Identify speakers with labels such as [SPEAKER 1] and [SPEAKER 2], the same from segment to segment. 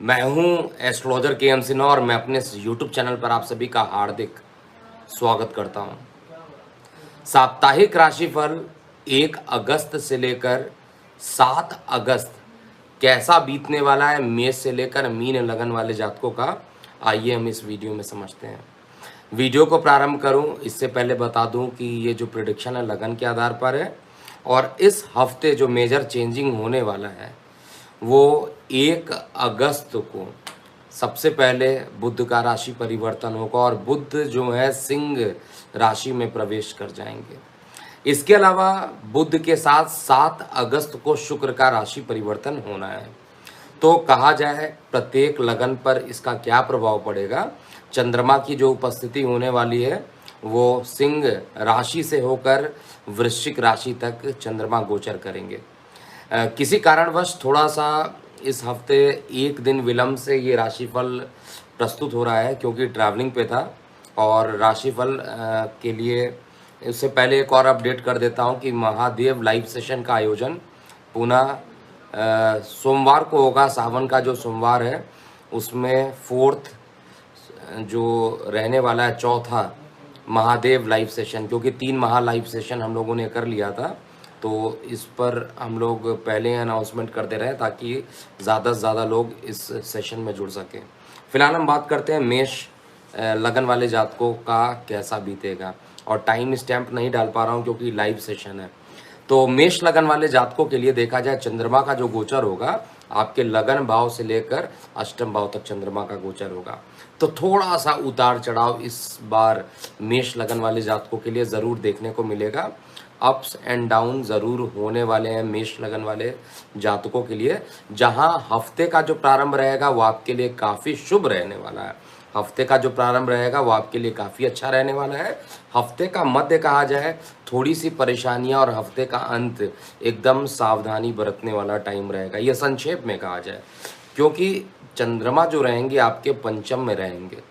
[SPEAKER 1] मैं हूं एस्ट्रोलॉजर के सिन्हा और मैं अपने यूट्यूब चैनल पर आप सभी का हार्दिक स्वागत करता हूं। साप्ताहिक राशिफल 1 अगस्त से लेकर 7 अगस्त कैसा बीतने वाला है मेष से लेकर मीन लगन वाले जातकों का, आइए हम इस वीडियो में समझते हैं। वीडियो को प्रारंभ करूं इससे पहले बता दूं कि ये जो प्रेडिक्शन है लगन के आधार पर है और इस हफ्ते जो मेजर चेंजिंग होने वाला है वो 1 अगस्त को सबसे पहले बुध का राशि परिवर्तन होगा और बुध जो है सिंह राशि में प्रवेश कर जाएंगे। इसके अलावा बुध के साथ 7 अगस्त को शुक्र का राशि परिवर्तन होना है। तो कहा जाए प्रत्येक लगन पर इसका क्या प्रभाव पड़ेगा। चंद्रमा की जो उपस्थिति होने वाली है वो सिंह राशि से होकर वृश्चिक राशि तक चंद्रमा गोचर करेंगे। किसी कारणवश थोड़ा सा इस हफ्ते एक दिन विलंब से ये राशिफल प्रस्तुत हो रहा है क्योंकि ट्रैवलिंग पे था। और राशिफल के लिए उससे पहले एक और अपडेट कर देता हूँ कि महादेव लाइव सेशन का आयोजन पुनः सोमवार को होगा। सावन का जो सोमवार है उसमें 4th जो रहने वाला है, चौथा महादेव लाइव सेशन, क्योंकि 3 महा लाइव सेशन हम लोगों ने कर लिया था तो इस पर हम लोग पहले अनाउंसमेंट करते रहे ताकि ज़्यादा से ज़्यादा लोग इस सेशन में जुड़ सकें। फिलहाल हम बात करते हैं मेष लगन वाले जातकों का कैसा बीतेगा, और टाइम स्टैम्प नहीं डाल पा रहा हूँ क्योंकि लाइव सेशन है। तो मेष लगन वाले जातकों के लिए देखा जाए चंद्रमा का जो गोचर होगा आपके लगन भाव से लेकर अष्टम भाव तक चंद्रमा का गोचर होगा। तो थोड़ा सा उतार चढ़ाव इस बार मेष लगन वाले जातकों के लिए ज़रूर देखने को मिलेगा। अप्स एंड डाउन ज़रूर होने वाले हैं मेष लगन वाले जातकों के लिए। जहां हफ्ते का जो प्रारंभ रहेगा वो आपके लिए काफ़ी शुभ रहने वाला है। हफ्ते का जो प्रारंभ रहेगा वो आपके लिए काफ़ी अच्छा रहने वाला है। हफ्ते का मध्य कहा जाए थोड़ी सी परेशानियां और हफ्ते का अंत एकदम सावधानी बरतने वाला टाइम रहेगा, यह संक्षेप में कहा जाए, क्योंकि चंद्रमा जो रहेंगे आपके पंचम में रहेंगे।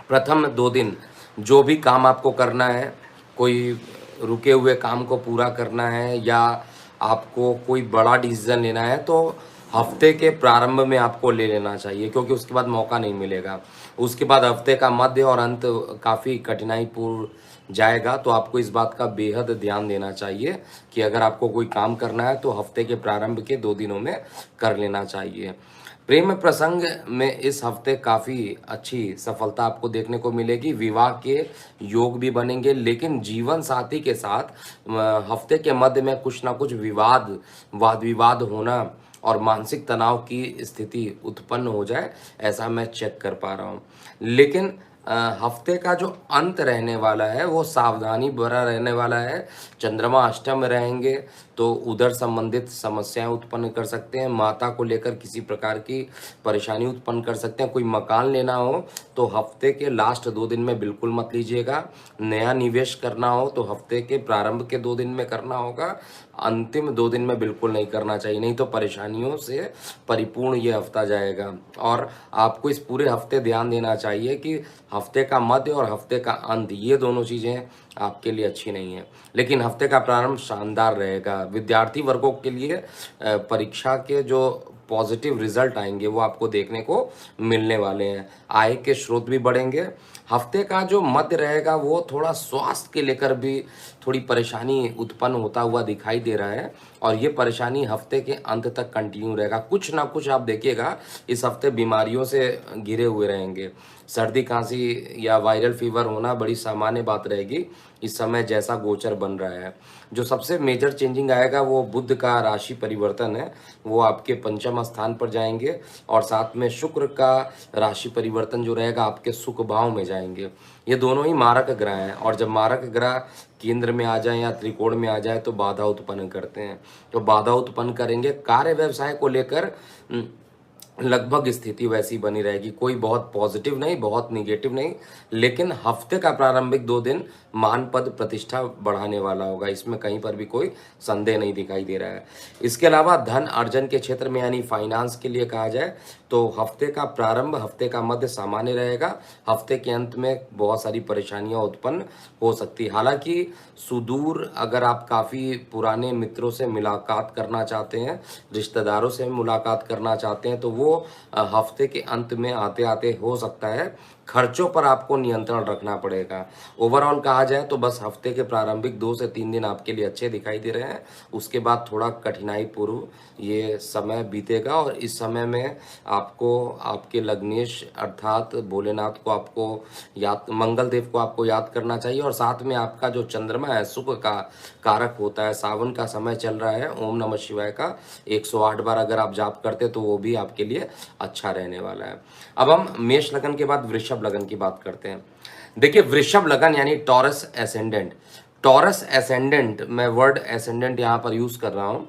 [SPEAKER 1] प्रथम 2 दिन जो भी काम आपको करना है, कोई रुके हुए काम को पूरा करना है या आपको कोई बड़ा डिसीजन लेना है तो हफ्ते के प्रारंभ में आपको ले लेना चाहिए, क्योंकि उसके बाद मौका नहीं मिलेगा। उसके बाद हफ्ते का मध्य और अंत काफ़ी कठिनाईपूर्ण जाएगा। तो आपको इस बात का बेहद ध्यान देना चाहिए कि अगर आपको कोई काम करना है तो हफ्ते के प्रारंभ के 2 दिनों में कर लेना चाहिए। प्रेम प्रसंग में इस हफ्ते काफ़ी अच्छी सफलता आपको देखने को मिलेगी। विवाह के योग भी बनेंगे, लेकिन जीवन साथी के साथ हफ्ते के मध्य में कुछ ना कुछ वाद विवाद होना और मानसिक तनाव की स्थिति उत्पन्न हो जाए, ऐसा मैं चेक कर पा रहा हूँ। लेकिन हफ्ते का जो अंत रहने वाला है वो सावधानी भरा रहने वाला है। चंद्रमा अष्टम में रहेंगे तो उधर संबंधित समस्याएं उत्पन्न कर सकते हैं। माता को लेकर किसी प्रकार की परेशानी उत्पन्न कर सकते हैं। कोई मकान लेना हो तो हफ्ते के लास्ट 2 दिन में बिल्कुल मत लीजिएगा। नया निवेश करना हो तो हफ्ते के प्रारंभ के 2 दिन में करना होगा, अंतिम 2 दिन में बिल्कुल नहीं करना चाहिए, नहीं तो परेशानियों से परिपूर्ण ये हफ्ता जाएगा। और आपको इस पूरे हफ्ते ध्यान देना चाहिए कि हफ्ते का मध्य और हफ्ते का अंत ये दोनों चीज़ें आपके लिए अच्छी नहीं है, लेकिन हफ्ते का प्रारंभ शानदार रहेगा। विद्यार्थी वर्गों के लिए परीक्षा के जो पॉजिटिव रिजल्ट आएंगे वो आपको देखने को मिलने वाले हैं। आय के स्रोत भी बढ़ेंगे। हफ्ते का जो मध्य रहेगा वो थोड़ा स्वास्थ्य के लेकर भी थोड़ी परेशानी उत्पन्न होता हुआ दिखाई दे रहा है, और ये परेशानी हफ्ते के अंत तक कंटिन्यू रहेगा। कुछ ना कुछ आप देखिएगा इस हफ्ते बीमारियों से घिरे हुए रहेंगे। सर्दी खांसी या वायरल फीवर होना बड़ी सामान्य बात रहेगी इस समय जैसा गोचर बन रहा है। जो सबसे मेजर चेंजिंग आएगा वो बुध का राशि परिवर्तन है, वो आपके पंचम स्थान पर जाएंगे और साथ में शुक्र का राशि परिवर्तन जो रहेगा आपके सुख भाव में जाएंगे। ये दोनों ही मारक ग्रह हैं, और जब मारक ग्रह केंद्र में आ जाए या त्रिकोण में आ जाए तो बाधा उत्पन्न करते हैं। तो बाधा उत्पन्न करेंगे। कार्य व्यवसाय को लेकर लगभग स्थिति वैसी बनी रहेगी, कोई बहुत पॉजिटिव नहीं बहुत निगेटिव नहीं, लेकिन हफ्ते का प्रारंभिक 2 दिन मान पद प्रतिष्ठा बढ़ाने वाला होगा, इसमें कहीं पर भी कोई संदेह नहीं दिखाई दे रहा है। इसके अलावा धन अर्जन के क्षेत्र में यानी फाइनेंस के लिए कहा जाए तो हफ्ते का प्रारंभ, हफ्ते का मध्य सामान्य रहेगा। हफ्ते के अंत में बहुत सारी परेशानियां उत्पन्न हो सकती है। हालांकि सुदूर अगर आप काफ़ी पुराने मित्रों से मुलाकात करना चाहते हैं, रिश्तेदारों से मुलाकात करना चाहते हैं, तो वो हफ्ते के अंत में आते आते हो सकता है। खर्चों पर आपको नियंत्रण रखना पड़ेगा। ओवरऑल कहा जाए तो बस हफ्ते के प्रारंभिक 2 से 3 दिन आपके लिए अच्छे दिखाई दे रहे हैं। उसके बाद थोड़ा कठिनाई पूर्व ये समय बीतेगा और इस समय में आपको आपके लग्नेश अर्थात भोलेनाथ को आपको याद, मंगल देव को आपको याद करना चाहिए। और साथ में आपका जो चंद्रमा है सुख का कारक होता है, सावन का समय चल रहा है, ओम नमः शिवाय का 108 बार अगर आप जाप करते तो वो भी आपके लिए अच्छा रहने वाला है। अब हम मेष लगन के बाद वृषभ लगन की बात करते हैं। देखिए वृषभ लगन यानी टॉरस एसेंडेंट, टॉरस एसेंडेंट, मैं वर्ड एसेंडेंट यहाँ पर यूज कर रहा हूँ।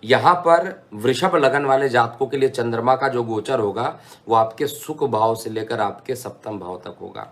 [SPEAKER 1] यहाँ पर वृषभ लगन वाले जातकों के लिए चंद्रमा का जो गोचर होगा वो आपके सुख भाव से लेकर आपके सप्तम भाव तक होगा।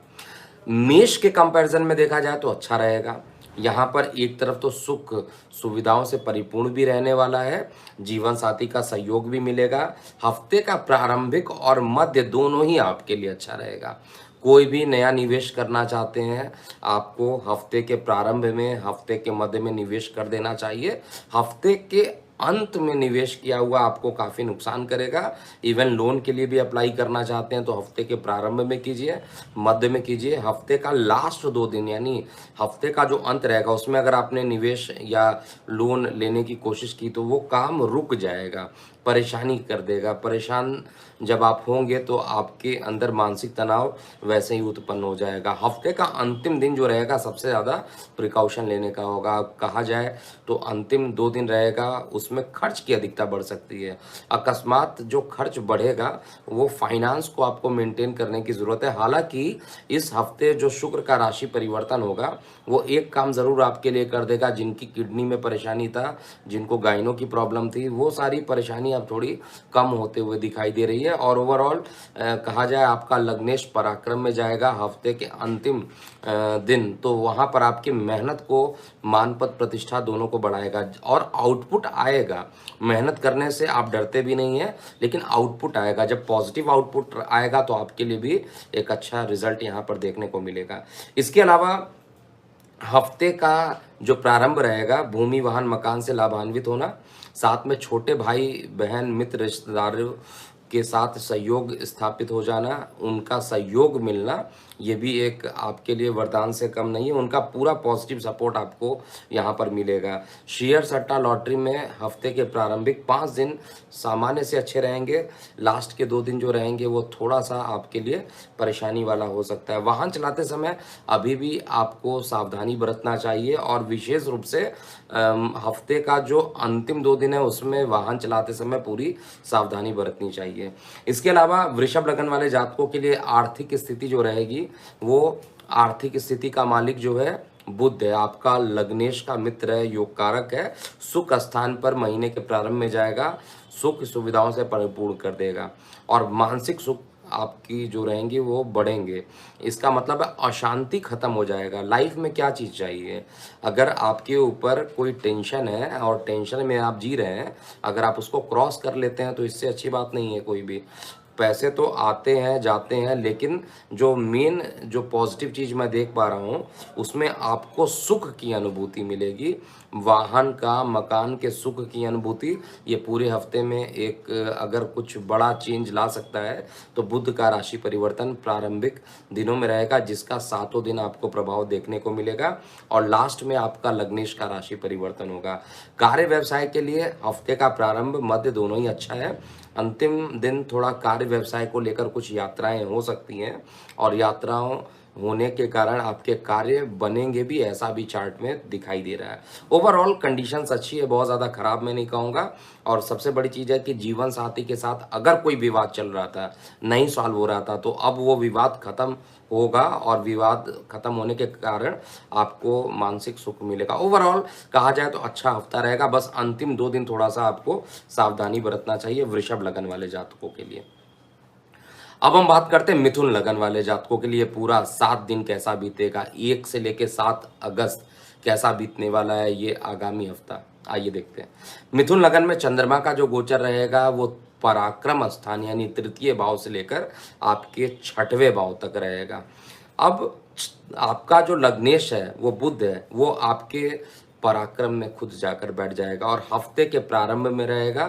[SPEAKER 1] मेष के कंपैरिजन में देखा जाए तो अच्छा रहेगा। यहाँ पर एक तरफ तो सुख सुविधाओं से परिपूर्ण भी रहने वाला है, जीवन साथी का सहयोग भी मिलेगा। हफ्ते का प्रारंभिक और मध्य दोनों ही आपके लिए अच्छा रहेगा। कोई भी नया निवेश करना चाहते हैं आपको हफ्ते के प्रारंभ में, हफ्ते के मध्य में निवेश कर देना चाहिए। हफ्ते के अंत में निवेश किया हुआ आपको काफ़ी नुकसान करेगा। इवन लोन के लिए भी अप्लाई करना चाहते हैं तो हफ्ते के प्रारंभ में कीजिए, मध्य में कीजिए। हफ्ते का लास्ट 2 दिन यानी हफ्ते का जो अंत रहेगा उसमें अगर आपने निवेश या लोन लेने की कोशिश की तो वो काम रुक जाएगा, परेशानी कर देगा। परेशान जब आप होंगे तो आपके अंदर मानसिक तनाव वैसे ही उत्पन्न हो जाएगा। हफ्ते का अंतिम दिन जो रहेगा सबसे ज़्यादा प्रिकॉशन लेने का होगा। कहा जाए तो अंतिम 2 दिन रहेगा उसमें खर्च की अधिकता बढ़ सकती है। अकस्मात जो खर्च बढ़ेगा वो फाइनेंस को आपको मेंटेन करने की ज़रूरत है। हालांकि इस हफ्ते जो शुक्र का राशि परिवर्तन होगा वो एक काम ज़रूर आपके लिए कर देगा। जिनकी किडनी में परेशानी था, जिनको गायनों की प्रॉब्लम थी, वो सारी परेशानी अब थोड़ी कम होते हुए दिखाई दे रही है। और ओवरऑल कहा जाए आपका लग्नेश पराक्रम में जाएगा हफ्ते के अंतिम दिन, तो वहाँ पर आपकी मेहनत को मान पद प्रतिष्ठा दोनों को बढ़ाएगा और आउटपुट आएगा। मेहनत करने से आप डरते भी नहीं हैं, लेकिन आउटपुट आएगा। जब पॉजिटिव आउटपुट आएगा तो आपके लिए भी एक अच्छा रिजल्ट यहाँ पर देखने को मिलेगा। इसके अलावा हफ्ते का जो प्रारंभ रहेगा भूमि वाहन मकान से लाभान्वित होना, साथ में छोटे भाई बहन मित्र रिश्तेदारों के साथ सहयोग स्थापित हो जाना, उनका सहयोग मिलना, ये भी एक आपके लिए वरदान से कम नहीं है। उनका पूरा पॉजिटिव सपोर्ट आपको यहाँ पर मिलेगा। शेयर सट्टा लॉटरी में हफ्ते के प्रारंभिक 5 दिन सामान्य से अच्छे रहेंगे। लास्ट के 2 दिन जो रहेंगे वो थोड़ा सा आपके लिए परेशानी वाला हो सकता है। वाहन चलाते समय अभी भी आपको सावधानी बरतना चाहिए और विशेष रूप से हफ्ते का जो अंतिम 2 दिन है उसमें वाहन चलाते समय पूरी सावधानी बरतनी चाहिए। इसके अलावा वृषभ लगन वाले जातकों के लिए आर्थिक स्थिति जो रहेगी वो आर्थिक स्थिति का मालिक जो है बुध है, आपका लग्नेश का मित्र है, योग कारक है। सुख स्थान पर महीने के प्रारंभ में जाएगा, सुख सुविधाओं से परिपूर्ण कर देगा और मानसिक सुख आपकी जो रहेंगी वो बढ़ेंगे। इसका मतलब है अशांति खत्म हो जाएगा। लाइफ में क्या चीज़ चाहिए, अगर आपके ऊपर कोई टेंशन है और टेंशन में आप जी रहे हैं, अगर आप उसको क्रॉस कर लेते हैं तो इससे अच्छी बात नहीं है कोई भी। पैसे तो आते हैं जाते हैं, लेकिन जो मेन जो पॉजिटिव चीज़ मैं देख पा रहा हूँ उसमें आपको सुख की अनुभूति मिलेगी। वाहन का, मकान के सुख की अनुभूति ये पूरे हफ्ते में एक अगर कुछ बड़ा चेंज ला सकता है तो बुध का राशि परिवर्तन प्रारंभिक दिनों में रहेगा, जिसका 7 दिन आपको प्रभाव देखने को मिलेगा और लास्ट में आपका लग्नेश का राशि परिवर्तन होगा। कार्य व्यवसाय के लिए हफ्ते का प्रारंभ मध्य दोनों ही अच्छा है। अंतिम दिन थोड़ा कार्य व्यवसाय को लेकर कुछ यात्राएं हो सकती हैं और यात्राओं होने के कारण आपके कार्य बनेंगे भी, ऐसा भी चार्ट में दिखाई दे रहा है। ओवरऑल कंडीशंस अच्छी है, बहुत ज़्यादा खराब मैं नहीं कहूँगा। और सबसे बड़ी चीज़ है कि जीवन साथी के साथ अगर कोई विवाद चल रहा था, नहीं सॉल्व हो रहा था, तो अब वो विवाद खत्म होगा और विवाद खत्म होने के कारण आपको मानसिक सुख मिलेगा। ओवरऑल कहा जाए तो अच्छा हफ्ता रहेगा, बस अंतिम 2 दिन थोड़ा सा आपको सावधानी बरतना चाहिए वृषभ लगन वाले जातकों के लिए। अब हम बात करते हैं मिथुन लगन वाले जातकों के लिए पूरा 7 दिन कैसा बीतेगा, 1 से लेकर 7 अगस्त कैसा बीतने वाला है ये आगामी हफ्ता। आइए देखते हैं। मिथुन लगन में चंद्रमा का जो गोचर रहेगा वो पराक्रम स्थान यानी तृतीय भाव से लेकर आपके छठवें भाव तक रहेगा। अब आपका जो लग्नेश है वो बुध है, वो आपके पराक्रम में खुद जाकर बैठ जाएगा और हफ्ते के प्रारंभ में रहेगा।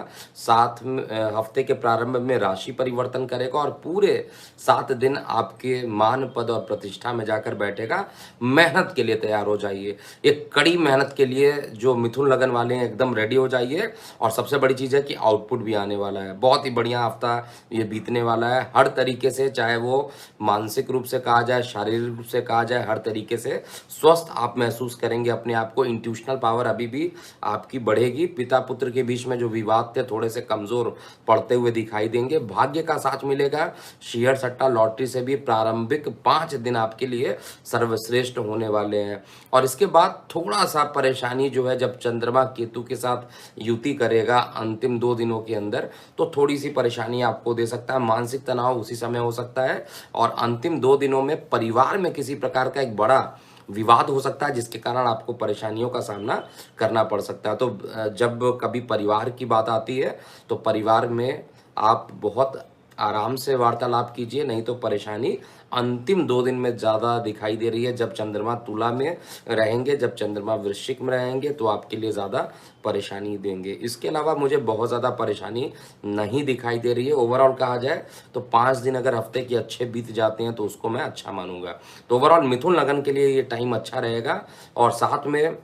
[SPEAKER 1] हफ्ते के प्रारंभ में राशि परिवर्तन करेगा और पूरे 7 दिन आपके मान पद और प्रतिष्ठा में जाकर बैठेगा। मेहनत के लिए तैयार हो जाइए, एक कड़ी मेहनत के लिए जो मिथुन लगन वाले हैं एकदम रेडी हो जाइए। और सबसे बड़ी चीज़ है कि आउटपुट भी आने वाला है, बहुत ही बढ़िया हफ्ता ये बीतने वाला है हर तरीके से, चाहे वो मानसिक रूप से कहा जाए, शारीरिक रूप से कहा जाए, हर तरीके से स्वस्थ आप महसूस करेंगे अपने आप को। इंट्यूशनल पावर अभी भी आपकी बढ़ेगी। पिता पुत्र के बीच में जो विवाद थे थोड़े से कमजोर पड़ते हुए दिखाई देंगे। भाग्य का साथ मिलेगा। शेयर सट्टा लॉटरी से भी प्रारंभिक 5 दिन आपके लिए सर्वश्रेष्ठ होने वाले हैं। और इसके बाद थोड़ा सा परेशानी जो है, जब चंद्रमा केतु के साथ युति करेगा अंतिम 2 दिनों के अंदर, तो थोड़ी सी परेशानी आपको दे सकता है। मानसिक तनाव उसी समय हो सकता है और अंतिम 2 दिनों में परिवार में किसी प्रकार का एक बड़ा विवाद हो सकता है, जिसके कारण आपको परेशानियों का सामना करना पड़ सकता है। तो जब कभी परिवार की बात आती है तो परिवार में आप बहुत आराम से वार्तालाप कीजिए, नहीं तो परेशानी अंतिम 2 दिन में ज़्यादा दिखाई दे रही है। जब चंद्रमा तुला में रहेंगे, जब चंद्रमा वृश्चिक में रहेंगे, तो आपके लिए ज़्यादा परेशानी देंगे। इसके अलावा मुझे बहुत ज़्यादा परेशानी नहीं दिखाई दे रही है। ओवरऑल कहा जाए तो 5 दिन अगर हफ्ते के अच्छे बीत जाते हैं तो उसको मैं अच्छा मानूंगा। तो ओवरऑल मिथुन लगन के लिए ये टाइम अच्छा रहेगा। और साथ में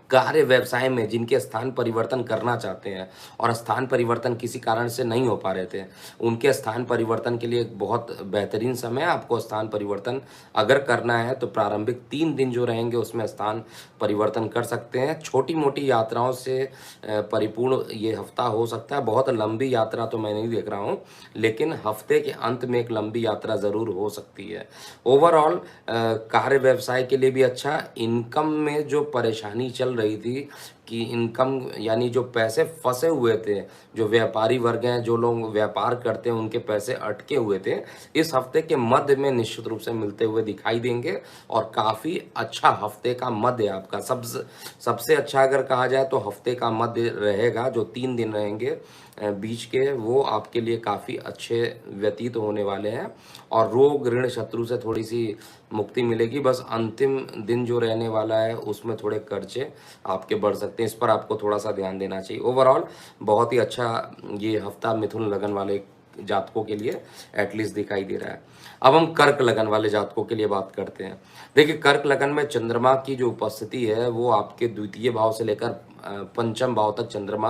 [SPEAKER 1] कार्य व्यवसाय में जिनके स्थान परिवर्तन करना चाहते हैं और स्थान परिवर्तन किसी कारण से नहीं हो पा रहे थे, उनके स्थान परिवर्तन के लिए एक बहुत बेहतरीन समय है। आपको स्थान परिवर्तन अगर करना है तो प्रारंभिक 3 दिन जो रहेंगे उसमें स्थान परिवर्तन कर सकते हैं। छोटी मोटी यात्राओं से परिपूर्ण ये हफ्ता हो सकता है। बहुत लंबी यात्रा तो मैं नहीं देख रहा हूँ, लेकिन हफ्ते के अंत में एक लंबी यात्रा ज़रूर हो सकती है। ओवरऑल कार्य व्यवसाय के लिए भी अच्छा। इनकम में जो परेशानी चल रही थी कि इनकम यानी जो पैसे फंसे हुए थे, जो व्यापारी वर्ग हैं, जो लोग व्यापार करते हैं, उनके पैसे अटके हुए थे, इस हफ्ते के मध्य में निश्चित रूप से मिलते हुए दिखाई देंगे। और काफ़ी अच्छा हफ्ते का मध्य आपका सबसे अच्छा अगर कहा जाए तो हफ्ते का मध्य रहेगा। जो 3 दिन रहेंगे बीच के, वो आपके लिए काफ़ी अच्छे व्यतीत होने वाले हैं। और रोग ऋण शत्रु से थोड़ी सी मुक्ति मिलेगी। बस अंतिम दिन जो रहने वाला है उसमें थोड़े कर्जे आपके बढ़ सकते हैं, इस पर आपको थोड़ा सा ध्यान देना चाहिए। ओवरऑल बहुत ही अच्छा ये हफ्ता मिथुन लगन वाले जातकों के लिए एटलीस्ट दिखाई दे रहा है। अब हम कर्क लगन वाले जातकों के लिए बात करते हैं। देखिए, कर्क लगन में चंद्रमा की जो उपस्थिति है वो आपके द्वितीय भाव से लेकर पंचम भाव तक चंद्रमा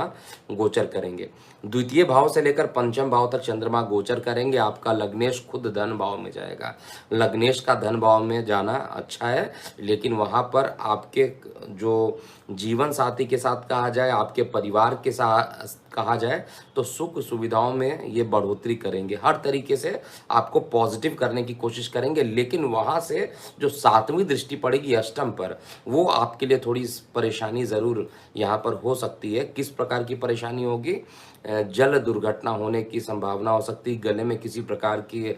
[SPEAKER 1] गोचर करेंगे। द्वितीय भाव से लेकर पंचम भाव तक चंद्रमा गोचर करेंगे। आपका लग्नेश खुद धन भाव में जाएगा। लग्नेश का धन भाव में जाना अच्छा है, लेकिन वहां पर आपके जो जीवन साथी के साथ कहा जाए, आपके परिवार के साथ कहा जाए, तो सुख सुविधाओं में ये बढ़ोतरी करेंगे। हर तरीके से आपको पॉजिटिव करने की कोशिश करेंगे, लेकिन वहां से जो 7वीं दृष्टि पड़ेगी अष्टम पर, वो आपके लिए थोड़ी परेशानी ज़रूर यहाँ पर हो सकती है। किस प्रकार की परेशानी होगी? जल दुर्घटना होने की संभावना हो सकती है। गले में किसी प्रकार की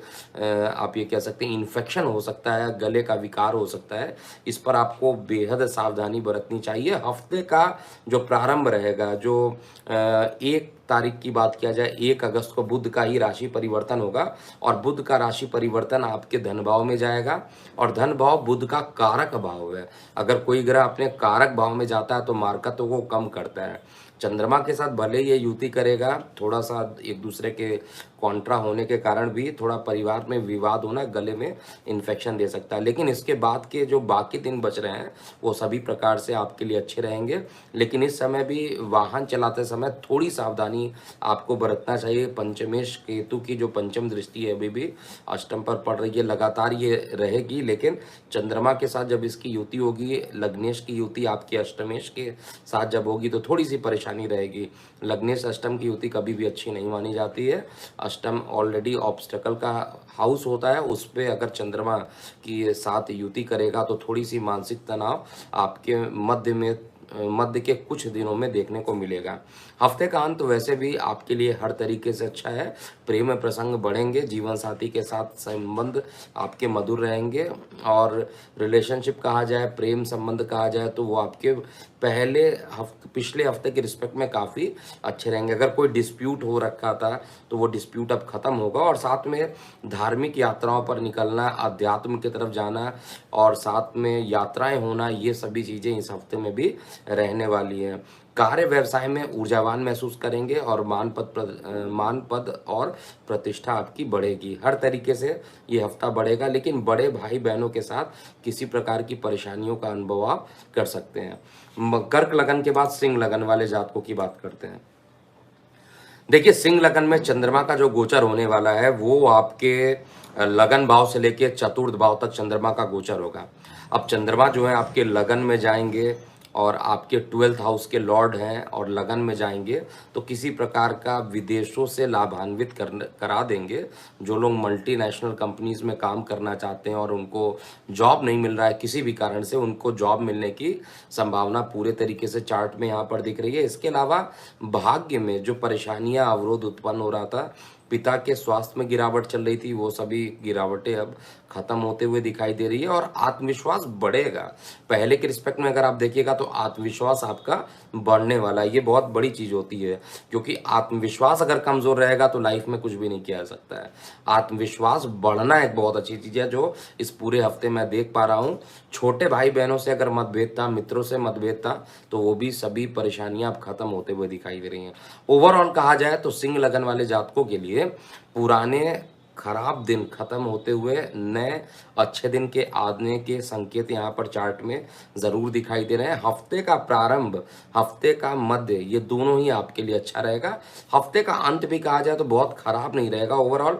[SPEAKER 1] आप ये कह सकते हैं इन्फेक्शन हो सकता है, गले का विकार हो सकता है। इस पर आपको बेहद सावधानी बरतनी चाहिए। हफ्ते का जो प्रारंभ रहेगा, जो 1 तारीख की बात किया जाए, 1 अगस्त को बुध का ही राशि परिवर्तन होगा और बुध का राशि परिवर्तन आपके धन भाव में जाएगा। और धन भाव बुध का कारक भाव है। अगर कोई ग्रह अपने कारक भाव में जाता है तो मार्कत्व को कम करता है। चंद्रमा के साथ भले ये युति करेगा, थोड़ा सा एक दूसरे के कॉन्ट्रा होने के कारण भी थोड़ा परिवार में विवाद होना, गले में इन्फेक्शन दे सकता है, लेकिन इसके बाद के जो बाकी दिन बच रहे हैं वो सभी प्रकार से आपके लिए अच्छे रहेंगे। लेकिन इस समय भी वाहन चलाते समय थोड़ी सावधानी आपको बरतना चाहिए। पंचमेश केतु की जो पंचम दृष्टि है अभी भी अष्टम पर पड़ रही है, लगातार ये रहेगी। लेकिन चंद्रमा के साथ जब इसकी युति होगी, लग्नेश की युति आपके अष्टमेश के साथ जब होगी, तो थोड़ी सी परेशानी रहेगी। लग्नेश अष्टम की युति कभी भी अच्छी नहीं मानी जाती है। अष्टम ऑलरेडी ऑब्स्टेकल का हाउस होता है, उस पर अगर चंद्रमा की साथ युति करेगा तो थोड़ी सी मानसिक तनाव आपके मध्य में मध्य के कुछ दिनों में देखने को मिलेगा। हफ्ते का अंत वैसे भी आपके लिए हर तरीके से अच्छा है। प्रेम प्रसंग बढ़ेंगे, जीवन साथी के साथ संबंध आपके मधुर रहेंगे, और रिलेशनशिप कहा जाए, प्रेम संबंध कहा जाए, तो वो आपके पिछले हफ्ते के रिस्पेक्ट में काफ़ी अच्छे रहेंगे। अगर कोई डिस्प्यूट हो रखा था तो वो डिस्प्यूट अब खत्म होगा, और साथ में धार्मिक यात्राओं पर निकलना, अध्यात्म की तरफ जाना और साथ में यात्राएं होना, ये सभी चीज़ें इस हफ्ते में भी रहने वाली हैं। कार्य व्यवसाय में ऊर्जावान महसूस करेंगे और मान पद और प्रतिष्ठा आपकी बढ़ेगी। हर तरीके से ये हफ्ता बढ़ेगा, लेकिन बड़े भाई बहनों के साथ किसी प्रकार की परेशानियों का अनुभव आप कर सकते हैं। कर्क लगन के बाद सिंह लगन वाले जातकों की बात करते हैं। देखिए, सिंह लगन में चंद्रमा का जो गोचर होने वाला है वो आपके लगन भाव से लेके चतुर्थ भाव तक चंद्रमा का गोचर होगा। अब चंद्रमा जो है आपके लगन में जाएंगे और आपके 12th हाउस के लॉर्ड हैं और लगन में जाएंगे, तो किसी प्रकार का विदेशों से लाभान्वित करा देंगे। जो लोग मल्टीनेशनल कंपनीज में काम करना चाहते हैं और उनको जॉब नहीं मिल रहा है किसी भी कारण से, उनको जॉब मिलने की संभावना पूरे तरीके से चार्ट में यहाँ पर दिख रही है। इसके अलावा भाग्य में जो परेशानियां, अवरोध उत्पन्न हो रहा था, पिता के स्वास्थ्य में गिरावट चल रही थी, वो सभी गिरावटें अब खत्म होते हुए दिखाई दे रही है और आत्मविश्वास बढ़ेगा। पहले के रिस्पेक्ट में अगर आप देखिएगा तो आत्मविश्वास आपका बढ़ने वाला है। ये बहुत बड़ी चीज होती है, क्योंकि आत्मविश्वास अगर कमजोर रहेगा तो लाइफ में कुछ भी नहीं किया जा सकता है। आत्मविश्वास बढ़ना एक बहुत अच्छी चीज है जो इस पूरे हफ्ते मैं देख पा रहा हूँ। छोटे भाई बहनों से अगर मतभेद था, मित्रों से मतभेद था, तो वो भी सभी परेशानियां अब खत्म होते हुए दिखाई दे रही हैं। ओवरऑल कहा जाए तो सिंह लगन वाले जातकों के लिए पुराने खराब दिन खत्म होते हुए नए अच्छे दिन के आने के संकेत यहाँ पर चार्ट में जरूर दिखाई दे रहे हैं। हफ्ते का प्रारंभ, हफ्ते का मध्य, ये दोनों ही आपके लिए अच्छा रहेगा। हफ्ते का अंत भी कहा जाए तो बहुत खराब नहीं रहेगा। ओवरऑल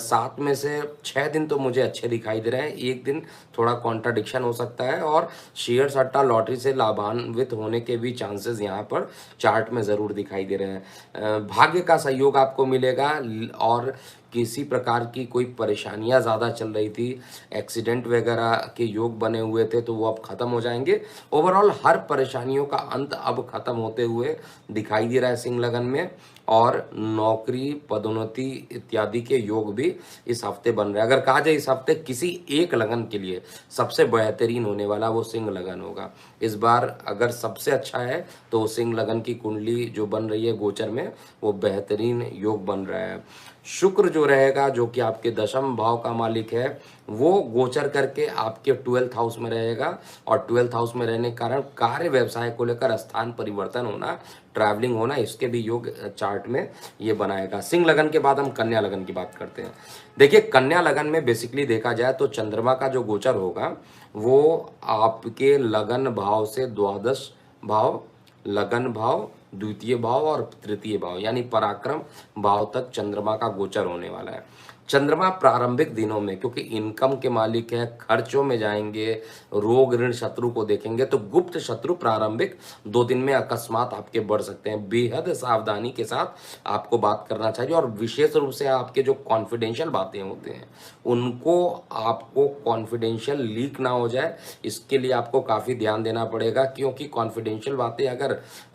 [SPEAKER 1] 7 में से 6 दिन तो मुझे अच्छे दिखाई दे रहे हैं, एक दिन थोड़ा कॉन्ट्राडिक्शन हो सकता है, और शेयर सट्टा लॉटरी से लाभान्वित होने के भी चांसेस यहाँ पर चार्ट में जरूर दिखाई दे रहे हैं। भाग्य का सहयोग आपको मिलेगा, और किसी प्रकार की कोई परेशानियां ज़्यादा चल रही थी, एक्सीडेंट वगैरह के योग बने हुए थे, तो वो अब खत्म हो जाएंगे। ओवरऑल हर परेशानियों का अंत अब खत्म होते हुए दिखाई दे रहा है सिंह लगन में, और नौकरी, पदोन्नति इत्यादि के योग भी इस हफ्ते बन रहे हैं। अगर कहा जाए इस हफ्ते किसी एक लगन के लिए सबसे बेहतरीन होने वाला वो सिंह लगन होगा। इस बार अगर सबसे अच्छा है तो सिंह लगन की कुंडली जो बन रही है गोचर में, वो बेहतरीन योग बन रहा है। शुक्र जो रहेगा, जो कि आपके दशम भाव का मालिक है, वो गोचर करके आपके 12th हाउस में रहेगा, और 12th हाउस में रहने के कारण कार्य व्यवसाय को लेकर स्थान परिवर्तन होना, ट्रैवलिंग होना, इसके भी योग चार्ट में ये बनाएगा। सिंह लगन के बाद हम कन्या लगन की बात करते हैं। देखिए, कन्या लगन में बेसिकली देखा जाए तो चंद्रमा का जो गोचर होगा वो आपके लगन भाव से द्वादश भाव, लगन भाव, द्वितीय भाव और तृतीय भाव यानी पराक्रम भाव तक चंद्रमा का गोचर होने वाला है। चंद्रमा प्रारंभिक दिनों में, क्योंकि इनकम के मालिक है, खर्चों में जाएंगे, रोग ऋण शत्रु को देखेंगे, तो गुप्त शत्रु प्रारंभिक 2 दिन में अकस्मात आपके बढ़ सकते हैं। बेहद सावधानी के साथ आपको बात करना चाहिए, और विशेष रूप से आपके जो कॉन्फिडेंशियल बातें होते हैं उनको आपको कॉन्फिडेंशियल लीक ना हो जाए, इसके लिए आपको काफ़ी ध्यान देना पड़ेगा, क्योंकि कॉन्फिडेंशियल बातें अगर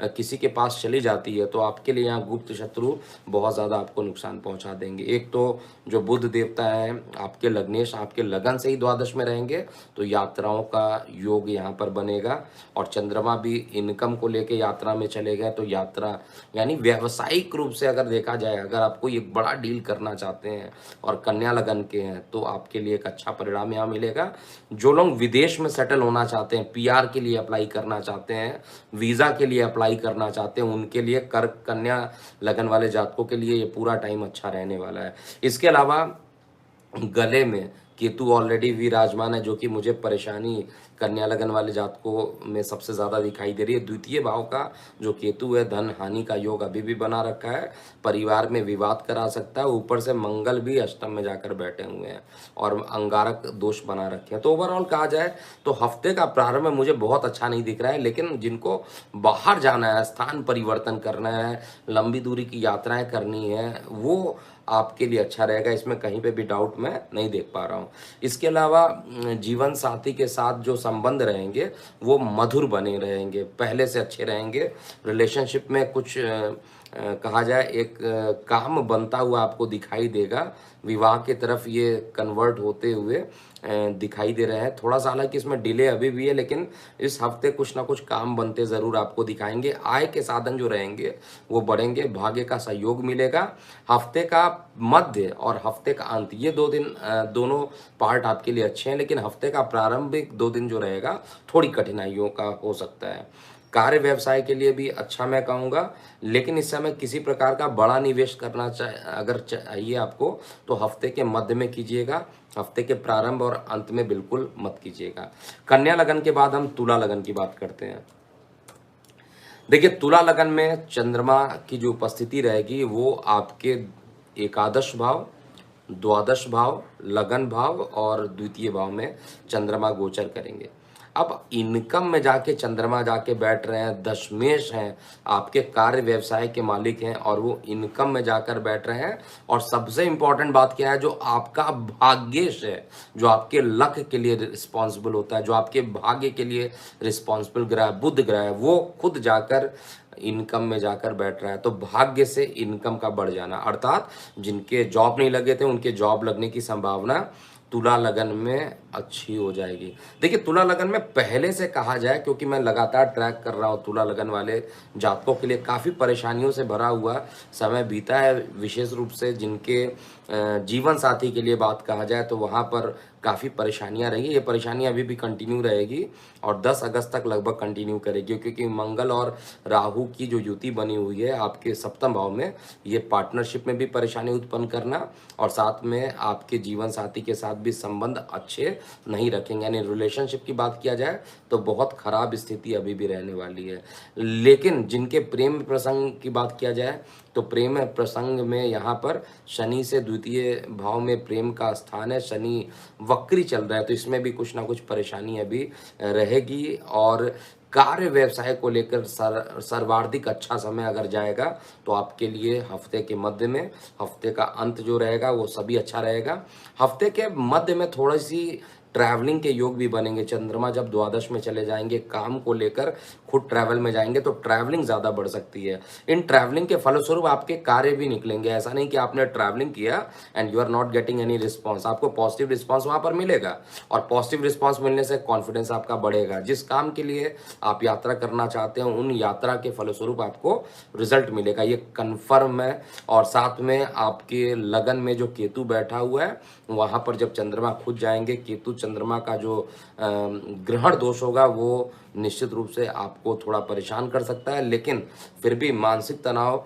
[SPEAKER 1] किसी के पास चली जाती है तो आपके लिए यहाँ गुप्त शत्रु बहुत ज़्यादा आपको नुकसान पहुँचा देंगे। एक तो जो बुध देवता है आपके लग्नेश, आपके लगन से ही द्वादश में रहेंगे, तो यात्राओं का योग यहाँ पर बनेगा, और चंद्रमा भी इनकम को लेके यात्रा में चले गए, तो यात्रा यानी व्यावसायिक रूप से अगर देखा जाए, अगर आपको एक बड़ा डील करना चाहते हैं और कन्या लगन के हैं, तो आपके लिए एक अच्छा परिणाम यहाँ मिलेगा। जो लोग विदेश में सेटल होना चाहते हैं, पीआर के लिए अप्लाई करना चाहते हैं, वीज़ा के लिए अप्लाई करना चाहते हैं, उनके लिए कर्क कन्या लगन वाले जातकों के लिए ये पूरा टाइम अच्छा रहने वाला है। इसके अलावा गले में केतु ऑलरेडी विराजमान है, जो कि मुझे परेशानी कन्या लगन वाले जातकों में सबसे ज़्यादा दिखाई दे रही है। द्वितीय भाव का जो केतु है, धन हानि का योग अभी भी बना रखा है, परिवार में विवाद करा सकता है, ऊपर से मंगल भी अष्टम में जाकर बैठे हुए हैं और अंगारक दोष बना रखे हैं। तो ओवरऑल कहा जाए तो हफ्ते का प्रारंभ में मुझे बहुत अच्छा नहीं दिख रहा है, लेकिन जिनको बाहर जाना है, स्थान परिवर्तन करना है, लंबी दूरी की यात्राएं करनी है, वो आपके लिए अच्छा रहेगा, इसमें कहीं पे भी डाउट मैं नहीं देख पा रहा हूँ। इसके अलावा जीवन साथी के साथ जो संबंध रहेंगे वो मधुर बने रहेंगे, पहले से अच्छे रहेंगे। रिलेशनशिप में कुछ कहा जाए एक काम बनता हुआ आपको दिखाई देगा, विवाह की तरफ ये कन्वर्ट होते हुए दिखाई दे रहे हैं। थोड़ा सा हालांकि इसमें डिले अभी भी है, लेकिन इस हफ्ते कुछ ना कुछ काम बनते ज़रूर आपको दिखाएंगे। आय के साधन जो रहेंगे वो बढ़ेंगे, भाग्य का सहयोग मिलेगा। हफ्ते का मध्य और हफ्ते का अंत, ये 2 दिन दोनों पार्ट आपके लिए अच्छे हैं, लेकिन हफ्ते का प्रारंभिक 2 दिन जो रहेगा थोड़ी कठिनाइयों का हो सकता है। कार्य व्यवसाय के लिए भी अच्छा मैं कहूँगा, लेकिन इस समय किसी प्रकार का बड़ा निवेश करना अगर चाहिए आपको तो हफ्ते के मध्य में कीजिएगा, हफ्ते के प्रारंभ और अंत में बिल्कुल मत कीजिएगा। कन्या लगन के बाद हम तुला लगन की बात करते हैं। देखिए, तुला लगन में चंद्रमा की जो उपस्थिति रहेगी वो आपके एकादश भाव, द्वादश भाव, लगन भाव और द्वितीय भाव में चंद्रमा गोचर करेंगे। अब इनकम में जाके चंद्रमा जाके बैठ रहे हैं, दशमेश हैं, आपके कार्य व्यवसाय के मालिक हैं और वो इनकम में जाकर बैठ रहे हैं। और सबसे इंपॉर्टेंट बात क्या है, जो आपका भाग्येश है, जो आपके लक के लिए रिस्पॉन्सिबल होता है, जो आपके भाग्य के लिए रिस्पॉन्सिबल ग्रह बुध ग्रह है, वो खुद जाकर इनकम में जाकर बैठ रहा है। तो भाग्य से इनकम का बढ़ जाना, अर्थात जिनके जॉब नहीं लगे थे उनके जॉब लगने की संभावना तुला लगन में अच्छी हो जाएगी। देखिए, तुला लगन में पहले से कहा जाए, क्योंकि मैं लगातार ट्रैक कर रहा हूँ, तुला लगन वाले जातकों के लिए काफ़ी परेशानियों से भरा हुआ समय बीता है। विशेष रूप से जिनके जीवन साथी के लिए बात कहा जाए तो वहाँ पर काफ़ी परेशानियाँ रही। ये परेशानियाँ अभी भी कंटिन्यू रहेगी और 10 अगस्त तक लगभग कंटिन्यू करेगी, क्योंकि मंगल और राहु की जो युति बनी हुई है आपके सप्तम भाव में, ये पार्टनरशिप में भी परेशानी उत्पन्न करना और साथ में आपके जीवन साथी के साथ भी संबंध अच्छे नहीं रखेंगे। यानी रिलेशनशिप की बात किया जाए तो बहुत खराब स्थिति अभी भी रहने वाली है। लेकिन जिनके प्रेम प्रसंग की बात किया जाए तो प्रेम प्रसंग में यहाँ पर शनि से द्वितीय भाव में प्रेम का स्थान है, शनि वक्री चल रहा है, तो इसमें भी कुछ ना कुछ परेशानी अभी रहेगी। और कार्य व्यवसाय को लेकर सर्वाधिक अच्छा समय अगर जाएगा तो आपके लिए हफ्ते के मध्य में, हफ्ते का अंत जो रहेगा वो सभी अच्छा रहेगा। हफ्ते के मध्य में थोड़ी सी ट्रैवलिंग के योग भी बनेंगे। चंद्रमा जब द्वादश में चले जाएंगे, काम को लेकर खुद ट्रैवल में जाएंगे तो ट्रैवलिंग ज़्यादा बढ़ सकती है। इन ट्रैवलिंग के फलस्वरूप आपके कार्य भी निकलेंगे। ऐसा नहीं कि आपने ट्रैवलिंग किया and you are not getting any response, आपको पॉजिटिव रिस्पॉन्स वहाँ पर मिलेगा और पॉजिटिव रिस्पॉन्स मिलने से कॉन्फिडेंस आपका बढ़ेगा। जिस काम के लिए आप यात्रा करना चाहते हो उन यात्रा के फलस्वरूप आपको रिजल्ट मिलेगा, ये कन्फर्म है। और साथ में आपके लगन में जो केतु बैठा हुआ है वहाँ पर जब चंद्रमा खुद जाएंगे, केतु चंद्रमा का जो ग्रहण दोष होगा वो निश्चित रूप से आपको थोड़ा परेशान कर सकता है। लेकिन फिर भी मानसिक तनाव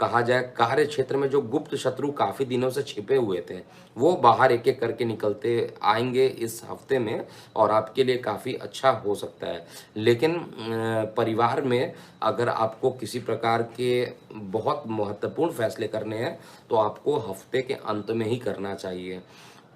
[SPEAKER 1] कहा जाए, कार्य क्षेत्र में जो गुप्त शत्रु काफ़ी दिनों से छिपे हुए थे वो बाहर एक एक करके निकलते आएंगे इस हफ्ते में और आपके लिए काफ़ी अच्छा हो सकता है। लेकिन परिवार में अगर आपको किसी प्रकार के बहुत महत्वपूर्ण फैसले करने हैं तो आपको हफ्ते के अंत में ही करना चाहिए।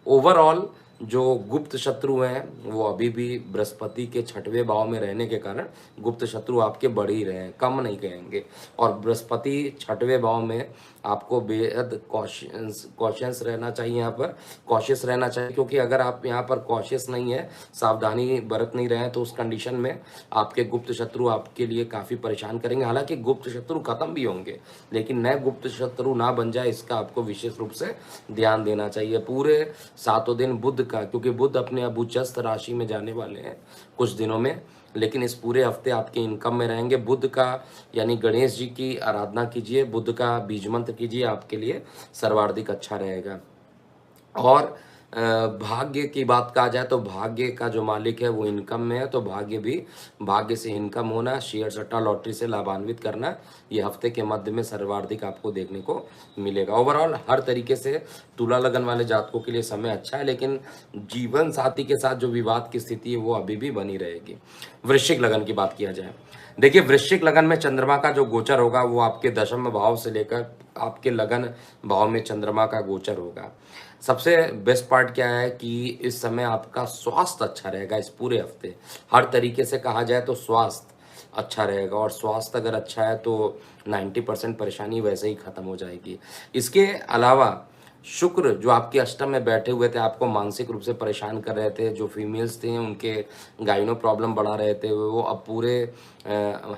[SPEAKER 1] ओवरऑल जो गुप्त शत्रु हैं वो अभी भी बृहस्पति के 6वें भाव में रहने के कारण गुप्त शत्रु आपके बढ़ ही रहे हैं, कम नहीं कहेंगे। और बृहस्पति 6वें भाव में आपको बेहद कॉशियस रहना चाहिए, यहाँ पर कॉशियस रहना चाहिए, क्योंकि अगर आप यहाँ पर कॉशियस नहीं है, सावधानी बरत नहीं रहे हैं तो उस कंडीशन में आपके गुप्त शत्रु आपके लिए काफ़ी परेशान करेंगे। हालांकि गुप्त शत्रु खत्म भी होंगे, लेकिन नए गुप्त शत्रु ना बन जाए इसका आपको विशेष रूप से ध्यान देना चाहिए। पूरे 7 दिन बुध का, क्योंकि बुध अपने अब उच्चस्थ राशि में जाने वाले हैं कुछ दिनों में, लेकिन इस पूरे हफ्ते आपके इनकम में रहेंगे। बुध का यानी गणेश जी की आराधना कीजिए, बुध का बीज मंत्र कीजिए, आपके लिए सर्वाधिक अच्छा रहेगा। और भाग्य की बात कहा जाए तो भाग्य का जो मालिक है वो इनकम में है, तो भाग्य से इनकम होना, शेयर सट्टा लॉटरी से लाभान्वित करना, ये हफ्ते के मध्य में सर्वाधिक आपको देखने को मिलेगा। ओवरऑल हर तरीके से तुला लगन वाले जातकों के लिए समय अच्छा है, लेकिन जीवन साथी के साथ जो विवाद की स्थिति है वो अभी भी बनी रहेगी। वृश्चिक लगन की बात किया जाए, देखिए वृश्चिक लगन में चंद्रमा का जो गोचर होगा वो आपके दशम भाव से लेकर आपके लगन भाव में चंद्रमा का गोचर होगा। सबसे बेस्ट पार्ट क्या है कि इस समय आपका स्वास्थ्य अच्छा रहेगा। इस पूरे हफ्ते हर तरीके से कहा जाए तो स्वास्थ्य अच्छा रहेगा, और स्वास्थ्य अगर अच्छा है तो 90% परेशानी वैसे ही खत्म हो जाएगी। इसके अलावा शुक्र जो आपके अष्टम में बैठे हुए थे, आपको मानसिक रूप से परेशान कर रहे थे, जो फीमेल्स थे उनके गाइनो प्रॉब्लम बढ़ा रहे थे, वो अब पूरे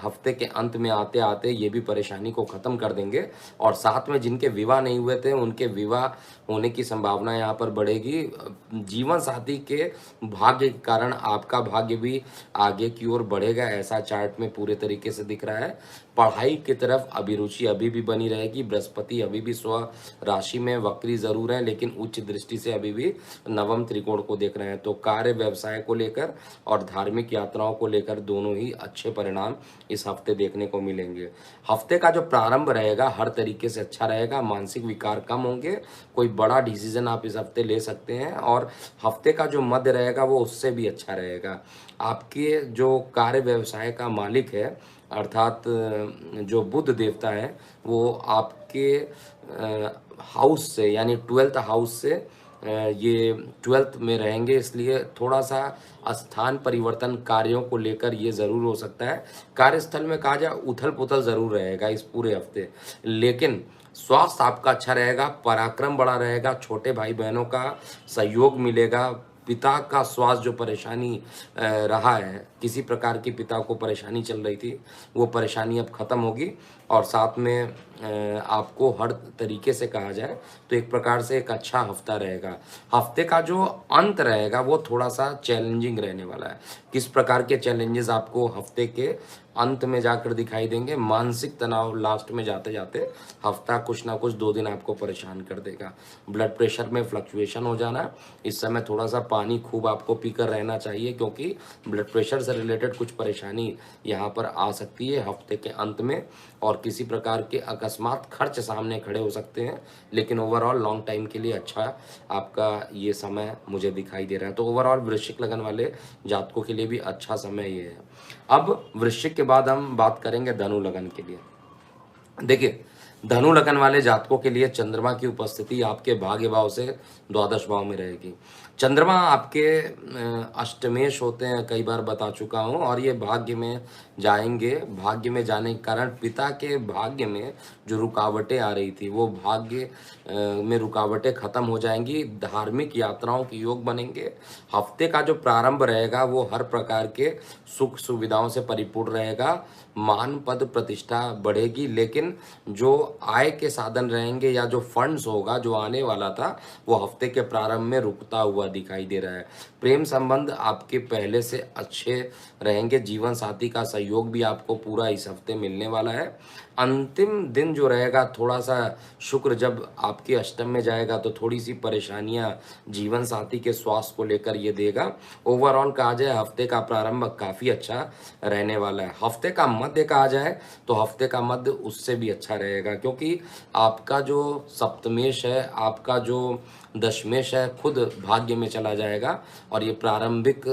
[SPEAKER 1] हफ्ते के अंत में आते आते ये भी परेशानी को ख़त्म कर देंगे। और साथ में जिनके विवाह नहीं हुए थे उनके विवाह होने की संभावना यहाँ पर बढ़ेगी। जीवन साथी के भाग्य के कारण आपका भाग्य भी आगे की ओर बढ़ेगा, ऐसा चार्ट में पूरे तरीके से दिख रहा है। पढ़ाई की तरफ अभिरुचि अभी भी बनी रहेगी। बृहस्पति अभी भी स्व राशि में वक्री जरूर है, लेकिन उच्च दृष्टि से अभी भी नवम त्रिकोण को देख रहे हैं। तो कार्य व्यवसाय को लेकर और धार्मिक यात्राओं को लेकर दोनों ही अच्छे परिणाम इस हफ्ते देखने को मिलेंगे। हफ्ते का जो प्रारंभ रहेगा हर तरीके से अच्छा रहेगा, मानसिक विकार कम होंगे, कोई बड़ा डिसीजन आप इस हफ्ते ले सकते हैं, और हफ्ते का जो मध्य रहेगा वो उससे भी अच्छा रहेगा। आपके जो कार्य व्यवसाय का मालिक है अर्थात जो बुध देवता है वो आपके हाउस से यानी 12th हाउस से ये 12th में रहेंगे, इसलिए थोड़ा सा स्थान परिवर्तन कार्यों को लेकर ये ज़रूर हो सकता है। कार्यस्थल में कहा जाए उथल पुथल ज़रूर रहेगा इस पूरे हफ्ते, लेकिन स्वास्थ्य आपका अच्छा रहेगा, पराक्रम बड़ा रहेगा, छोटे भाई बहनों का सहयोग मिलेगा। पिता का स्वास्थ्य जो परेशानी रहा है, किसी प्रकार की पिता को परेशानी चल रही थी, वो परेशानी अब ख़त्म होगी। और साथ में आपको हर तरीके से कहा जाए तो एक प्रकार से एक अच्छा हफ्ता रहेगा। हफ्ते का जो अंत रहेगा वो थोड़ा सा चैलेंजिंग रहने वाला है। किस प्रकार के चैलेंजेस आपको हफ्ते के अंत में जाकर दिखाई देंगे? मानसिक तनाव लास्ट में जाते जाते हफ्ता कुछ ना कुछ 2 दिन आपको परेशान कर देगा। ब्लड प्रेशर में फ्लक्चुएशन हो जाना, इस समय थोड़ा सा पानी खूब आपको पीकर रहना चाहिए, क्योंकि ब्लड प्रेशर से रिलेटेड कुछ परेशानी यहाँ पर आ सकती है हफ्ते के अंत में, और किसी प्रकार के अकस्मात खर्च सामने खड़े हो सकते हैं। लेकिन ओवरऑल लॉन्ग टाइम के लिए अच्छा आपका ये समय मुझे दिखाई दे रहा है। तो ओवरऑल वृश्चिक लगन वाले जातकों के लिए भी अच्छा समय ये है। अब वृश्चिक के बाद हम बात करेंगे धनु लगन के लिए। देखिए, धनु लगन वाले जातकों के लिए चंद्रमा की उपस्थिति आपके भाग्य भाव से द्वादश भाव में रहेगी। चंद्रमा आपके अष्टमेश होते हैं, कई बार बता चुका हूँ, और ये भाग्य में जाएंगे। भाग्य में जाने के कारण पिता के भाग्य में जो रुकावटें आ रही थी वो भाग्य में रुकावटें खत्म हो जाएंगी। धार्मिक यात्राओं के योग बनेंगे। हफ्ते का जो प्रारंभ रहेगा वो हर प्रकार के सुख सुविधाओं से परिपूर्ण रहेगा। मान पद प्रतिष्ठा बढ़ेगी, लेकिन जो आय के साधन रहेंगे या जो फंड्स होगा जो आने वाला था वो हफ्ते के प्रारंभ में रुकता हुआ दिखाई दे रहा है। प्रेम संबंध आपके पहले से अच्छे रहेंगे। जीवन साथी का सहयोग भी आपको पूरा इस हफ्ते मिलने वाला है। अंतिम दिन जो रहेगा थोड़ा सा शुक्र जब आपके अष्टम में जाएगा तो थोड़ी सी परेशानियां जीवन साथी के स्वास्थ्य को लेकर ये देगा। ओवरऑल कहा जाए हफ्ते का प्रारंभ काफ़ी अच्छा रहने वाला है। हफ्ते का मध्य कहा जाए तो हफ्ते का मध्य उससे भी अच्छा रहेगा, क्योंकि आपका जो सप्तमेश है, आपका जो दशमेश है, खुद भाग्य में चला जाएगा, और ये प्रारंभिक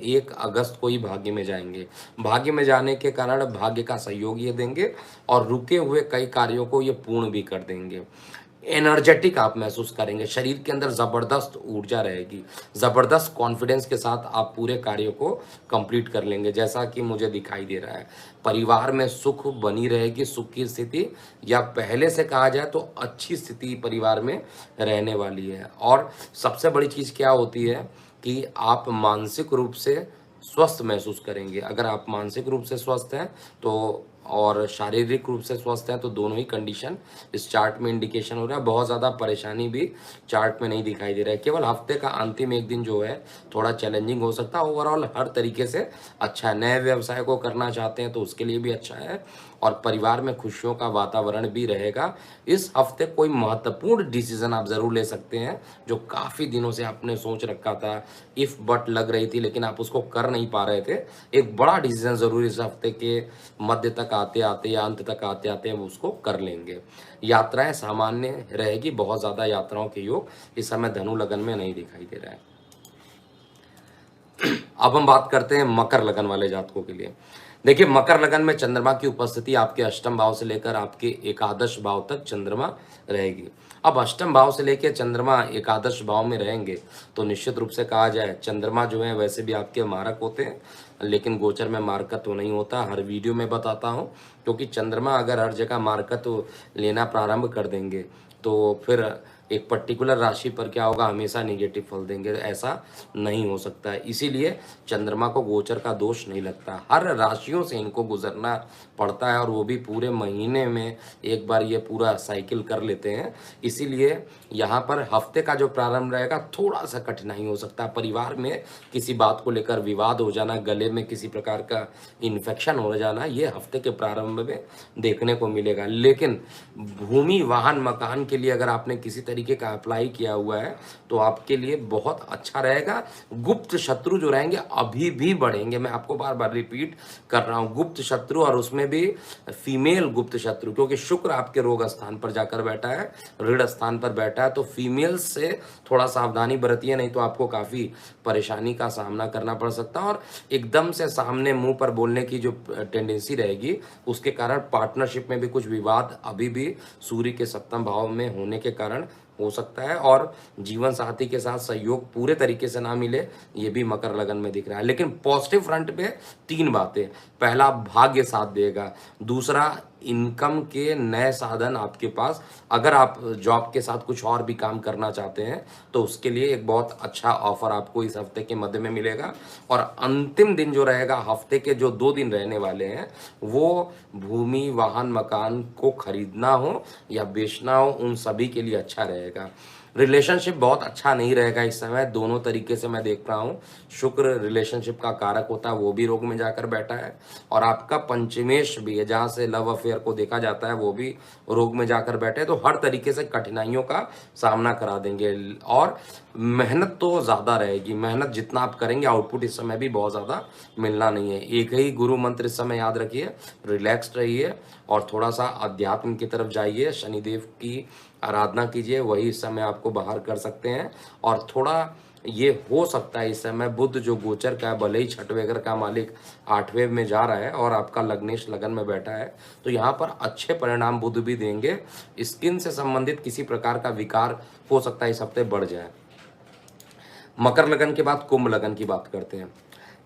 [SPEAKER 1] 1 अगस्त को ही भाग्य में जाएंगे। भाग्य में जाने के कारण भाग्य का सहयोग ये देंगे और रुके हुए कई कार्यों को ये पूर्ण भी कर देंगे। एनर्जेटिक आप महसूस करेंगे, शरीर के अंदर ज़बरदस्त ऊर्जा रहेगी, ज़बरदस्त कॉन्फिडेंस के साथ आप पूरे कार्यों को कंप्लीट कर लेंगे, जैसा कि मुझे दिखाई दे रहा है। परिवार में सुख बनी रहेगी, सुख की स्थिति, या पहले से कहा जाए तो अच्छी स्थिति परिवार में रहने वाली है। और सबसे बड़ी चीज़ क्या होती है कि आप मानसिक रूप से स्वस्थ महसूस करेंगे। अगर आप मानसिक रूप से स्वस्थ हैं तो और शारीरिक रूप से स्वस्थ हैं तो दोनों ही कंडीशन इस चार्ट में इंडिकेशन हो रहा है। बहुत ज़्यादा परेशानी भी चार्ट में नहीं दिखाई दे रहा है। केवल हफ्ते का अंतिम एक दिन जो है थोड़ा चैलेंजिंग हो सकता है। ओवरऑल हर तरीके से अच्छा है। नए व्यवसाय को करना चाहते हैं तो उसके लिए भी अच्छा है, और परिवार में खुशियों का वातावरण भी रहेगा। इस हफ्ते कोई महत्वपूर्ण डिसीजन आप ज़रूर ले सकते हैं जो काफ़ी दिनों से आपने सोच रखा था, इफ़ बट लग रही थी, लेकिन आप उसको कर नहीं पा रहे थे। एक बड़ा डिसीजन ज़रूर इस हफ्ते के मध्य तक आते आते या अंत तक आते आते हम उसको कर लेंगे। यात्राएं सामान्य रहेगी, बहुत ज़्यादा यात्राओं के योग इस समय धनु लगन में नहीं दिखाई दे रहा है। अब हम बात करते हैं मकर लगन वाले जातकों के लिए। देखिए, मकर लगन में चंद्रमा की उपस्थिति आपके अष्टम भाव से लेकर आपके एकादश भाव तक चंद्रमा रहेगी। अब अष्टम भाव से लेकर चंद्रमा एकादश भाव में रहेंगे तो निश्चित रूप से कहा जाए, चंद्रमा जो है वैसे भी आपके मारक होते हैं, लेकिन गोचर में मारकत्व नहीं होता। हर वीडियो में बताता हूँ, क्योंकि चंद्रमा अगर हर जगह मारकत्व लेना प्रारंभ कर देंगे तो फिर एक पर्टिकुलर राशि पर क्या होगा, हमेशा नेगेटिव फल देंगे। ऐसा नहीं हो सकता है, इसीलिए चंद्रमा को गोचर का दोष नहीं लगता। हर राशियों से इनको गुजरना पड़ता है और वो भी पूरे महीने में एक बार ये पूरा साइकिल कर लेते हैं। इसीलिए यहाँ पर हफ्ते का जो प्रारंभ रहेगा थोड़ा सा कठिनाई हो सकता है। परिवार में किसी बात को लेकर विवाद हो जाना, गले में किसी प्रकार का इन्फेक्शन हो जाना, ये हफ्ते के प्रारंभ में देखने को मिलेगा। लेकिन भूमि, वाहन, मकान के लिए अगर आपने किसी तरीके का अप्लाई किया हुआ है तो आपके लिए बहुत अच्छा रहेगा। गुप्त शत्रु जो रहेंगे अभी भी बढ़ेंगे, मैं आपको बार बार रिपीट कर रहा हूं, गुप्त शत्रु, और उसमें भी फीमेल गुप्त शत्रु, क्योंकि शुक्र आपके रोग स्थान पर जाकर बैठा है, ऋण स्थान पर बैठा है, तो फीमेल से थोड़ा सावधानी बरतिए, नहीं तो आपको काफी परेशानी का सामना करना पड़ सकता है। और एकदम से सामने मुंह पर बोलने की जो टेंडेंसी रहेगी उसके कारण पार्टनरशिप में भी कुछ विवाद अभी भी सूर्य के सप्तम भाव में होने के कारण हो सकता है, और जीवन साथी के साथ सहयोग पूरे तरीके से ना मिले, ये भी मकर लगन में दिख रहा है। लेकिन पॉजिटिव फ्रंट पे तीन बातें, पहला भाग्य साथ देगा, दूसरा इनकम के नए साधन आपके पास, अगर आप जॉब के साथ कुछ और भी काम करना चाहते हैं तो उसके लिए एक बहुत अच्छा ऑफर आपको इस हफ्ते के मध्य में मिलेगा। और अंतिम दिन जो रहेगा, हफ्ते के जो 2 दिन रहने वाले हैं, वो भूमि, वाहन, मकान को खरीदना हो या बेचना हो, उन सभी के लिए अच्छा रहेगा। रिलेशनशिप बहुत अच्छा नहीं रहेगा इस समय, दोनों तरीके से मैं देख रहा हूँ। शुक्र रिलेशनशिप का कारक होता है, वो भी रोग में जाकर बैठा है, और आपका पंचमेश भी है जहाँ से लव अफेयर को देखा जाता है, वो भी रोग में जाकर बैठे हैं। तो हर तरीके से कठिनाइयों का सामना करा देंगे, और मेहनत तो ज़्यादा रहेगी। मेहनत जितना आप करेंगे, आउटपुट इस समय भी बहुत ज़्यादा मिलना नहीं है। एक ही गुरु मंत्र इस समय याद रखिए, रिलैक्स्ड रहिए और थोड़ा सा अध्यात्म की तरफ जाइए, शनिदेव की आराधना कीजिए, वही इस समय आपको बाहर कर सकते हैं। और थोड़ा ये हो सकता है इस समय बुध जो गोचर का है, भले ही छठवें घर का मालिक 8वें में जा रहा है और आपका लग्नेश लगन में बैठा है, तो यहाँ पर अच्छे परिणाम बुध भी देंगे। स्किन से संबंधित किसी प्रकार का विकार हो सकता है इस हफ्ते बढ़ जाए। मकर लगन के बाद कुंभ लगन की बात करते हैं।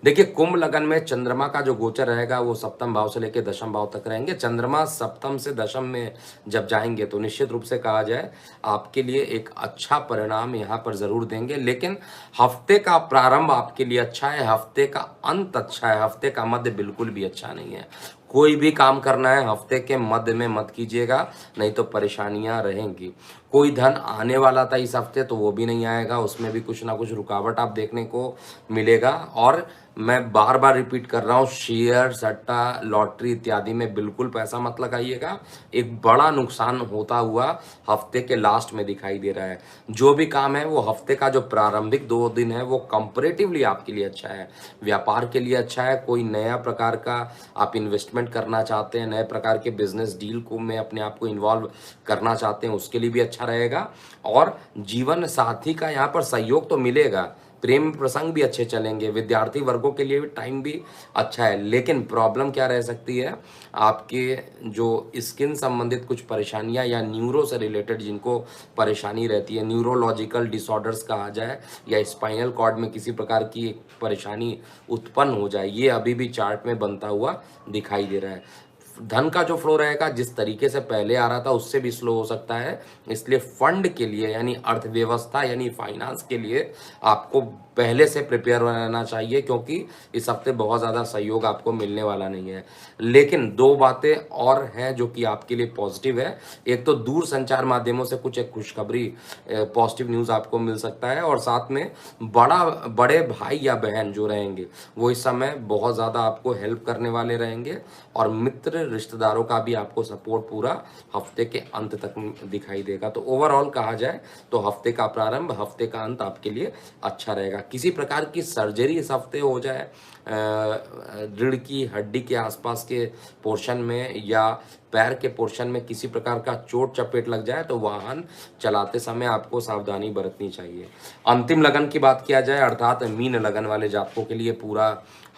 [SPEAKER 1] देखिए, कुंभ लगन में चंद्रमा का जो गोचर रहेगा वो सप्तम भाव से लेकर दशम भाव तक रहेंगे। चंद्रमा सप्तम से दशम में जब जाएंगे तो निश्चित रूप से कहा जाए आपके लिए एक अच्छा परिणाम यहाँ पर जरूर देंगे। लेकिन हफ्ते का प्रारंभ आपके लिए अच्छा है, हफ्ते का अंत अच्छा है, हफ्ते का मध्य बिल्कुल भी अच्छा नहीं है। कोई भी काम करना है हफ्ते के मध्य में मत कीजिएगा, नहीं तो परेशानियां रहेंगी। कोई धन आने वाला था इस हफ्ते तो वो भी नहीं आएगा, उसमें भी कुछ ना कुछ रुकावट आप देखने को मिलेगा। और मैं बार बार रिपीट कर रहा हूँ, शेयर, सट्टा, लॉटरी इत्यादि में बिल्कुल पैसा मत लगाइएगा। एक बड़ा नुकसान होता हुआ हफ्ते के लास्ट में दिखाई दे रहा है। जो भी काम है वो हफ्ते का जो प्रारंभिक 2 दिन है वो कंपैरेटिवली आपके लिए अच्छा है, व्यापार के लिए अच्छा है। कोई नया प्रकार का आप इन्वेस्टमेंट करना चाहते हैं, नए प्रकार के बिजनेस डील को में अपने आप को इन्वॉल्व करना चाहते हैं, उसके लिए भी अच्छा रहेगा। और जीवन साथी का यहाँ पर सहयोग तो मिलेगा, प्रेम प्रसंग भी अच्छे चलेंगे, विद्यार्थी वर्गों के लिए भी टाइम भी अच्छा है। लेकिन प्रॉब्लम क्या रह सकती है, आपके जो स्किन संबंधित कुछ परेशानियां या न्यूरो से रिलेटेड जिनको परेशानी रहती है, न्यूरोलॉजिकल डिसऑर्डर्स कहा जाए, या स्पाइनल कॉर्ड में किसी प्रकार की एक परेशानी उत्पन्न हो जाए, ये अभी भी चार्ट में बनता हुआ दिखाई दे रहा है। धन का जो फ्लो रहेगा जिस तरीके से पहले आ रहा था उससे भी स्लो हो सकता है। इसलिए फंड के लिए यानी अर्थव्यवस्था यानी फाइनेंस के लिए आपको पहले से प्रिपेयर रहना चाहिए, क्योंकि इस हफ्ते बहुत ज़्यादा सहयोग आपको मिलने वाला नहीं है। लेकिन 2 बातें और हैं जो कि आपके लिए पॉजिटिव है। एक तो दूर संचार माध्यमों से कुछ एक खुशखबरी, पॉजिटिव न्यूज़ आपको मिल सकता है, और साथ में बड़े भाई या बहन जो रहेंगे वो इस समय बहुत ज़्यादा आपको हेल्प करने वाले रहेंगे। और मित्र रिश्तेदारों का भी आपको सपोर्ट पूरा हफ्ते के अंत तक दिखाई देगा। तो ओवरऑल कहा जाए तो हफ्ते का प्रारंभ, हफ्ते का अंत आपके लिए अच्छा रहेगा। किसी प्रकार की सर्जरी इस हफ्ते हो जाए, रीढ़ की हड्डी के आसपास के पोर्शन में या पैर के पोर्शन में किसी प्रकार का चोट चपेट लग जाए तो वाहन चलाते समय आपको सावधानी बरतनी चाहिए। अंतिम लगन की बात किया जाए अर्थात मीन लगन वाले जातकों के लिए पूरा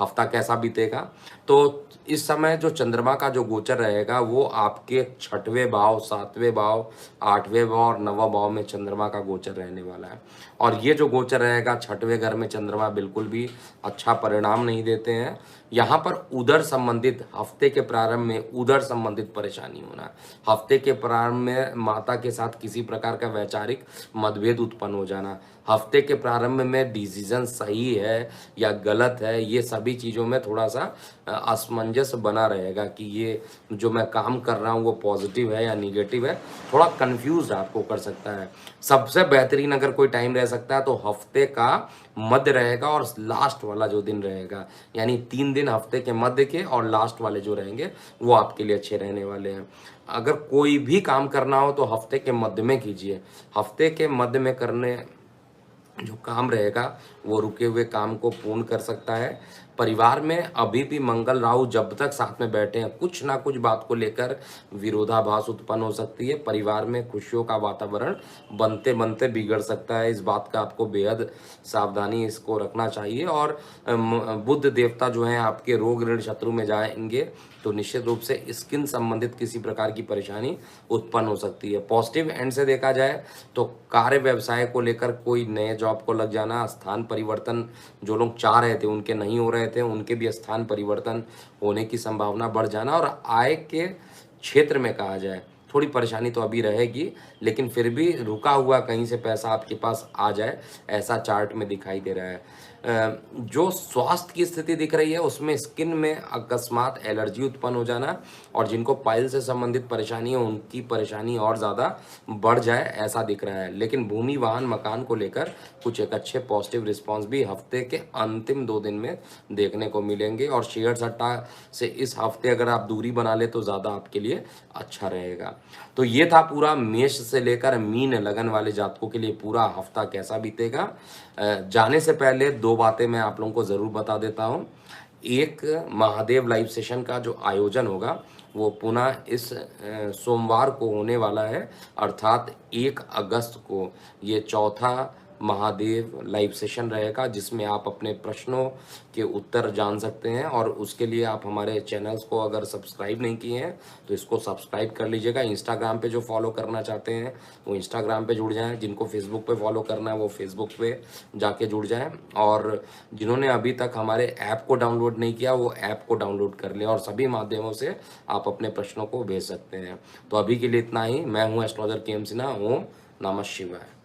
[SPEAKER 1] हफ्ता कैसा बीतेगा, तो इस समय जो चंद्रमा का जो गोचर रहेगा वो आपके 6वें भाव, 7वें भाव, 8वें भाव और 9वें भाव में चंद्रमा का गोचर रहने वाला है। और ये जो गोचर रहेगा 6वें घर में चंद्रमा बिल्कुल भी अच्छा परिणाम नहीं देते हैं। यहाँ पर उदर संबंधित हफ्ते के प्रारंभ में उदर संबंधित परेशानी होना, हफ्ते के प्रारंभ में माता के साथ किसी प्रकार का वैचारिक मतभेद उत्पन्न हो जाना, हफ्ते के प्रारंभ में डिसीजन सही है या गलत है, ये सभी चीज़ों में थोड़ा सा असमंजस बना रहेगा कि ये जो मैं काम कर रहा हूँ वो पॉजिटिव है या निगेटिव है, थोड़ा कंफ्यूज आपको कर सकता है। सबसे बेहतरीन अगर कोई टाइम रह सकता है तो हफ्ते का मध्य रहेगा और लास्ट वाला जो दिन रहेगा, यानी 3 दिन हफ्ते के मध्य के और लास्ट वाले जो रहेंगे वो आपके लिए अच्छे रहने वाले हैं। अगर कोई भी काम करना हो तो हफ्ते के मध्य में कीजिए। हफ्ते के मध्य में करने जो काम रहेगा वो रुके हुए काम को पूर्ण कर सकता है। परिवार में अभी भी मंगल राहु जब तक साथ में बैठे हैं कुछ ना कुछ बात को लेकर विरोधाभास उत्पन्न हो सकती है। परिवार में खुशियों का वातावरण बनते बनते बिगड़ सकता है। इस बात का आपको बेहद सावधानी इसको रखना चाहिए। और बुध देवता जो हैं आपके रोग ऋण शत्रु में जाएंगे तो निश्चित रूप से स्किन संबंधित किसी प्रकार की परेशानी उत्पन्न हो सकती है। पॉजिटिव एंड से देखा जाए तो कार्य व्यवसाय को लेकर कोई नए जॉब को लग जाना, स्थान परिवर्तन जो लोग चाह रहे थे उनके नहीं हो रहे थे उनके भी स्थान परिवर्तन होने की संभावना बढ़ जाना, और आय के क्षेत्र में कहा जाए थोड़ी परेशानी तो अभी रहेगी लेकिन फिर भी रुका हुआ कहीं से पैसा आपके पास आ जाए ऐसा चार्ट में दिखाई दे रहा है। जो स्वास्थ्य की स्थिति दिख रही है उसमें स्किन में अकस्मात एलर्जी उत्पन्न हो जाना और जिनको पाइल से संबंधित परेशानी है उनकी परेशानी और ज़्यादा बढ़ जाए ऐसा दिख रहा है। लेकिन भूमि वाहन मकान को लेकर कुछ एक अच्छे पॉजिटिव रिस्पांस भी हफ्ते के अंतिम 2 दिन में देखने को मिलेंगे। और शेयर सट्टा से इस हफ्ते अगर आप दूरी बना ले तो ज़्यादा आपके लिए अच्छा रहेगा। तो ये था पूरा मेष से लेकर मीन लगन वाले जातकों के लिए पूरा हफ्ता कैसा बीतेगा। जाने से पहले 2 बातें मैं आप लोगों को ज़रूर बता देता हूँ। एक, महादेव लाइव सेशन का जो आयोजन होगा वो पुनः इस सोमवार को होने वाला है अर्थात 1 अगस्त को ये चौथा महादेव लाइव सेशन रहेगा जिसमें आप अपने प्रश्नों के उत्तर जान सकते हैं। और उसके लिए आप हमारे चैनल्स को अगर सब्सक्राइब नहीं किए हैं तो इसको सब्सक्राइब कर लीजिएगा। इंस्टाग्राम पे जो फॉलो करना चाहते हैं वो इंस्टाग्राम पे जुड़ जाएं, जिनको फेसबुक पे फॉलो करना है वो फेसबुक पे जाके जुड़ जाएं, और जिन्होंने अभी तक हमारे ऐप को डाउनलोड नहीं किया वो ऐप को डाउनलोड कर लें और सभी माध्यमों से आप अपने प्रश्नों को भेज सकते हैं। तो अभी के लिए इतना ही। मैं हूँ एस्ट्रोलॉजर के एम सिन्हा। ओम नमः शिवाय।